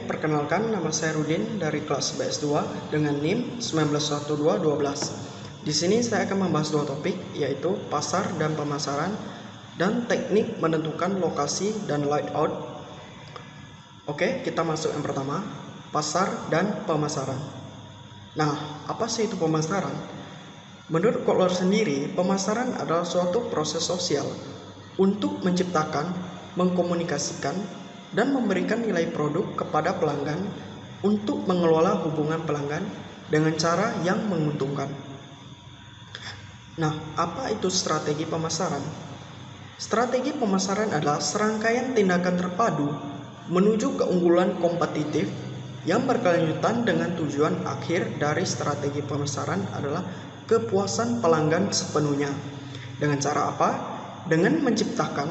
perkenalkan, nama saya Rudin dari kelas BS2 dengan NIM 191212. Di sini saya akan membahas dua topik, yaitu pasar dan pemasaran dan teknik menentukan lokasi dan layout. Oke, kita masuk yang pertama, pasar dan pemasaran. Nah, apa sih itu pemasaran? Menurut Kotler sendiri, pemasaran adalah suatu proses sosial untuk menciptakan, mengkomunikasikan, dan memberikan nilai produk kepada pelanggan untuk mengelola hubungan pelanggan dengan cara yang menguntungkan. Nah, apa itu strategi pemasaran? Strategi pemasaran adalah serangkaian tindakan terpadu menuju keunggulan kompetitif yang berkelanjutan dengan tujuan akhir dari strategi pemasaran adalah kepuasan pelanggan sepenuhnya. Dengan cara apa? Dengan menciptakan,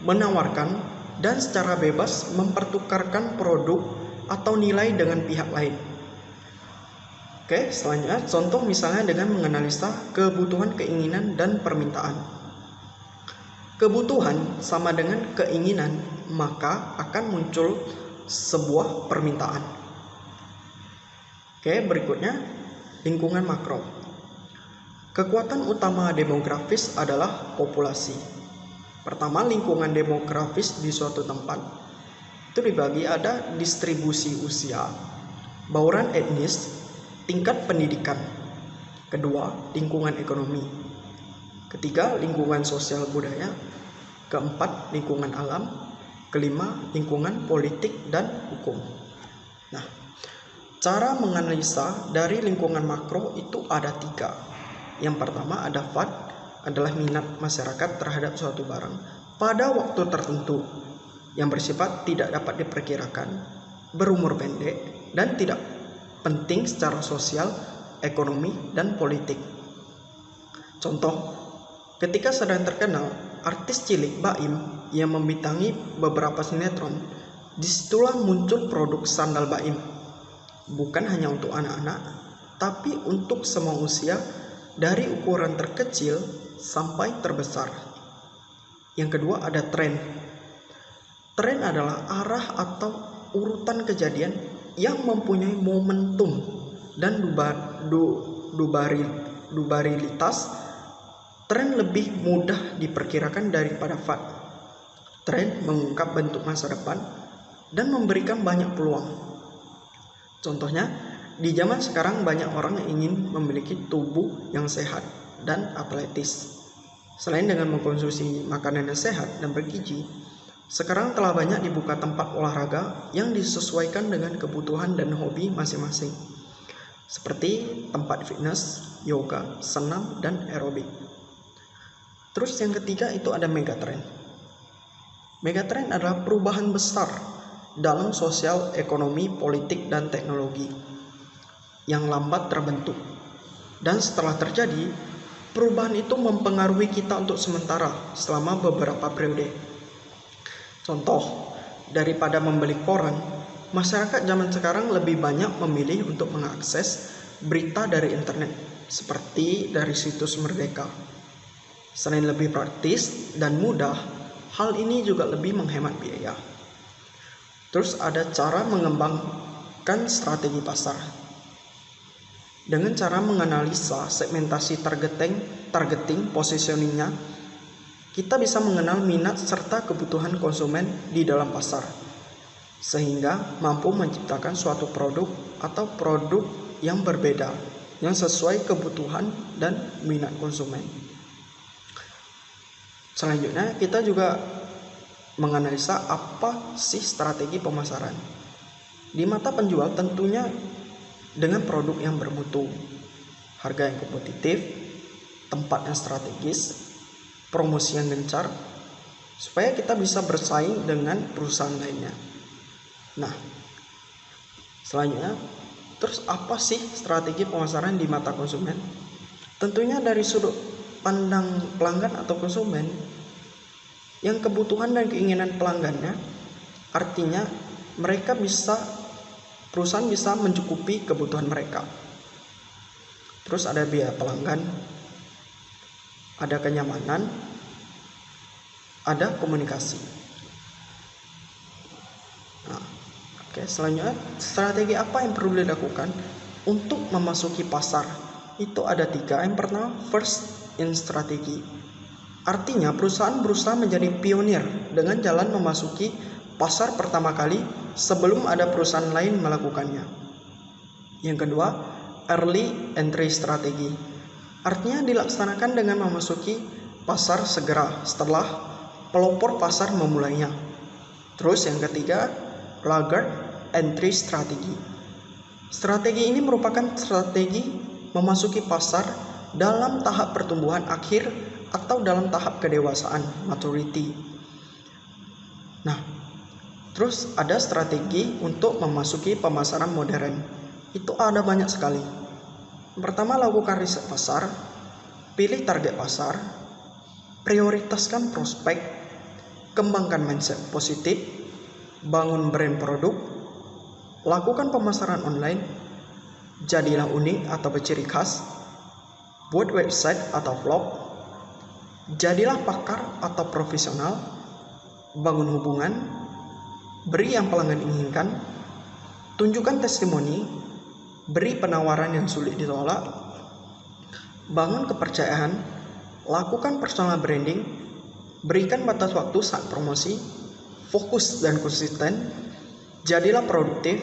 menawarkan, dan secara bebas mempertukarkan produk atau nilai dengan pihak lain. Oke, selanjutnya contoh misalnya dengan menganalisa kebutuhan, keinginan, dan permintaan. Kebutuhan sama dengan keinginan, maka akan muncul sebuah permintaan. Oke, berikutnya lingkungan makro. Kekuatan utama demografis adalah populasi. Pertama, lingkungan demografis di suatu tempat itu dibagi ada distribusi usia, bauran etnis, tingkat pendidikan. Kedua, lingkungan ekonomi. Ketiga, lingkungan sosial budaya. Keempat, lingkungan alam. Kelima, lingkungan politik dan hukum. Nah, cara menganalisa dari lingkungan makro itu ada 3. Yang pertama ada FAT, adalah minat masyarakat terhadap suatu barang pada waktu tertentu yang bersifat tidak dapat diperkirakan, berumur pendek, dan tidak penting secara sosial, ekonomi, dan politik. Contoh, ketika sedang terkenal artis cilik Baim yang membintangi beberapa sinetron, disitulah muncul produk sandal Baim. Bukan hanya untuk anak-anak, tapi untuk semua usia, dari ukuran terkecil sampai terbesar. Yang kedua ada tren. Tren adalah arah atau urutan kejadian yang mempunyai momentum dan durabilitas. Tren lebih mudah diperkirakan daripada fad. Tren mengungkap bentuk masa depan dan memberikan banyak peluang. Contohnya, di zaman sekarang banyak orang yang ingin memiliki tubuh yang sehat dan atletis. Selain dengan mengkonsumsi makanan yang sehat dan bergizi, sekarang telah banyak dibuka tempat olahraga yang disesuaikan dengan kebutuhan dan hobi masing-masing, seperti tempat fitness, yoga, senam, dan aerobik. Terus yang ketiga itu ada megatrend. Megatrend adalah perubahan besar dalam sosial, ekonomi, politik, dan teknologi yang lambat terbentuk, dan setelah terjadi, perubahan itu mempengaruhi kita untuk sementara selama beberapa periode. Contoh, daripada membeli koran, masyarakat zaman sekarang lebih banyak memilih untuk mengakses berita dari internet, seperti dari situs Merdeka. Selain lebih praktis dan mudah, hal ini juga lebih menghemat biaya. Terus ada cara mengembangkan strategi pasar. Dengan cara menganalisa segmentasi targeting, positioningnya, kita bisa mengenal minat serta kebutuhan konsumen di dalam pasar, sehingga mampu menciptakan suatu produk atau produk yang berbeda, yang sesuai kebutuhan dan minat konsumen. Selanjutnya, kita juga menganalisa apa sih strategi pemasaran. Di mata penjual tentunya dengan produk yang bermutu, harga yang kompetitif, tempat yang strategis, promosi yang gencar, supaya kita bisa bersaing dengan perusahaan lainnya. Nah, selanjutnya, terus apa sih strategi pemasaran di mata konsumen? Tentunya dari sudut pandang pelanggan atau konsumen, yang kebutuhan dan keinginan pelanggannya, artinya perusahaan bisa mencukupi kebutuhan mereka. Terus ada biaya pelanggan, ada kenyamanan, ada komunikasi. Nah, oke. Oke, selanjutnya strategi apa yang perlu dilakukan untuk memasuki pasar? Itu ada 3. Yang pertama, first in strategi. Artinya perusahaan berusaha menjadi pionir dengan jalan memasuki pasar pertama kali sebelum ada perusahaan lain melakukannya. Yang kedua, early entry strategi. Artinya dilaksanakan dengan memasuki pasar segera setelah pelopor pasar memulainya. Terus yang ketiga, laggard entry strategi. Strategi ini merupakan strategi memasuki pasar dalam tahap pertumbuhan akhir atau dalam tahap kedewasaan, maturity. Nah, terus ada strategi untuk memasuki pemasaran modern. Itu ada banyak sekali. Pertama, lakukan riset pasar, pilih target pasar, prioritaskan prospek, kembangkan mindset positif, bangun brand produk, lakukan pemasaran online, jadilah unik atau berciri khas, buat website atau vlog, jadilah pakar atau profesional, bangun hubungan, beri yang pelanggan inginkan, tunjukkan testimoni, beri penawaran yang sulit ditolak, bangun kepercayaan, lakukan personal branding, berikan batas waktu saat promosi, fokus dan konsisten, jadilah produktif,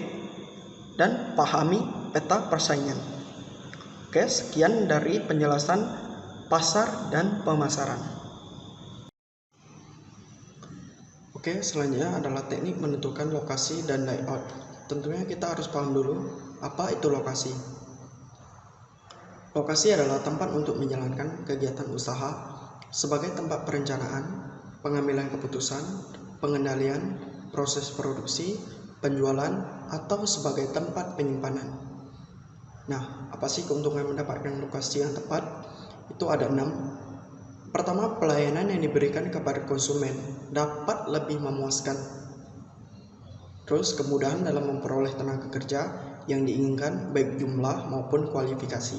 dan pahami peta persaingan. Oke, sekian dari penjelasan pasar dan pemasaran. Oke, selanjutnya adalah teknik menentukan lokasi dan layout. Tentunya kita harus paham dulu apa itu lokasi. Lokasi adalah tempat untuk menjalankan kegiatan usaha sebagai tempat perencanaan, pengambilan keputusan, pengendalian, proses produksi, penjualan, atau sebagai tempat penyimpanan. Nah, apa sih keuntungan mendapatkan lokasi yang tepat? Itu ada 6. Pertama, pelayanan yang diberikan kepada konsumen dapat lebih memuaskan. Terus, kemudahan dalam memperoleh tenaga kerja yang diinginkan baik jumlah maupun kualifikasi.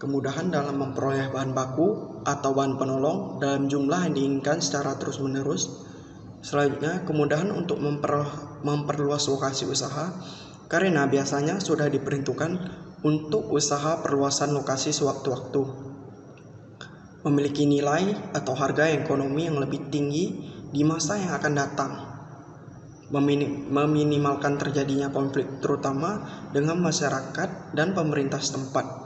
Kemudahan dalam memperoleh bahan baku atau bahan penolong dalam jumlah yang diinginkan secara terus-menerus. Selanjutnya, kemudahan untuk memperluas lokasi usaha karena biasanya sudah diperuntukkan untuk usaha perluasan lokasi sewaktu-waktu. Memiliki nilai atau harga ekonomi yang lebih tinggi di masa yang akan datang. Meminimalkan terjadinya konflik terutama dengan masyarakat dan pemerintah setempat.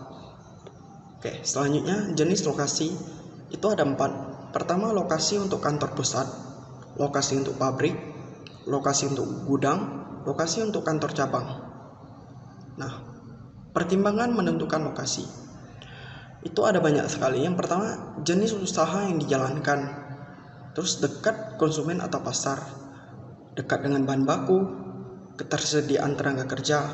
Oke, selanjutnya jenis lokasi itu ada 4. Pertama, lokasi untuk kantor pusat, lokasi untuk pabrik, lokasi untuk gudang, lokasi untuk kantor cabang. Nah, pertimbangan menentukan lokasi itu ada banyak sekali. Yang pertama, jenis usaha yang dijalankan, terus dekat konsumen atau pasar, dekat dengan bahan baku, ketersediaan tenaga kerja,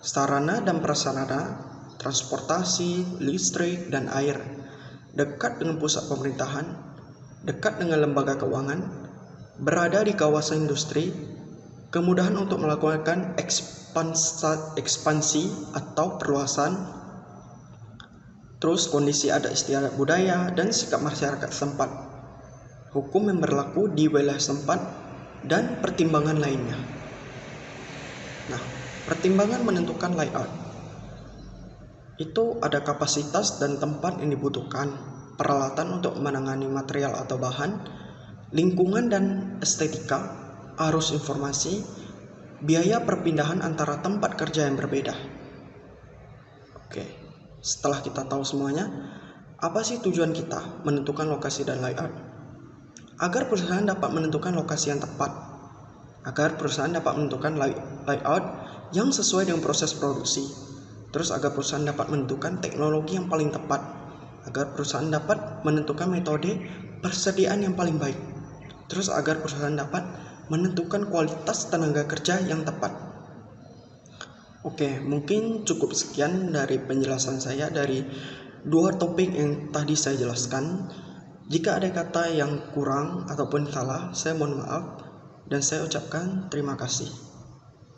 sarana dan prasarana, transportasi, listrik, dan air, dekat dengan pusat pemerintahan, dekat dengan lembaga keuangan, berada di kawasan industri, kemudahan untuk melakukan ekspansi atau perluasan, terus kondisi adat istiadat budaya dan sikap masyarakat setempat, hukum yang berlaku di wilayah setempat, dan pertimbangan lainnya. Nah, pertimbangan menentukan layout itu ada kapasitas dan tempat yang dibutuhkan, peralatan untuk menangani material atau bahan, lingkungan dan estetika, arus informasi, biaya perpindahan antara tempat kerja yang berbeda. Oke, setelah kita tahu semuanya, apa sih tujuan kita menentukan lokasi dan layout? Agar perusahaan dapat menentukan lokasi yang tepat, agar perusahaan dapat menentukan layout yang sesuai dengan proses produksi, terus agar perusahaan dapat menentukan teknologi yang paling tepat, agar perusahaan dapat menentukan metode persediaan yang paling baik, terus agar perusahaan dapat menentukan kualitas tenaga kerja yang tepat. Oke, mungkin cukup sekian dari penjelasan saya dari 2 topik yang tadi saya jelaskan. Jika ada kata yang kurang ataupun salah, saya mohon maaf dan saya ucapkan terima kasih.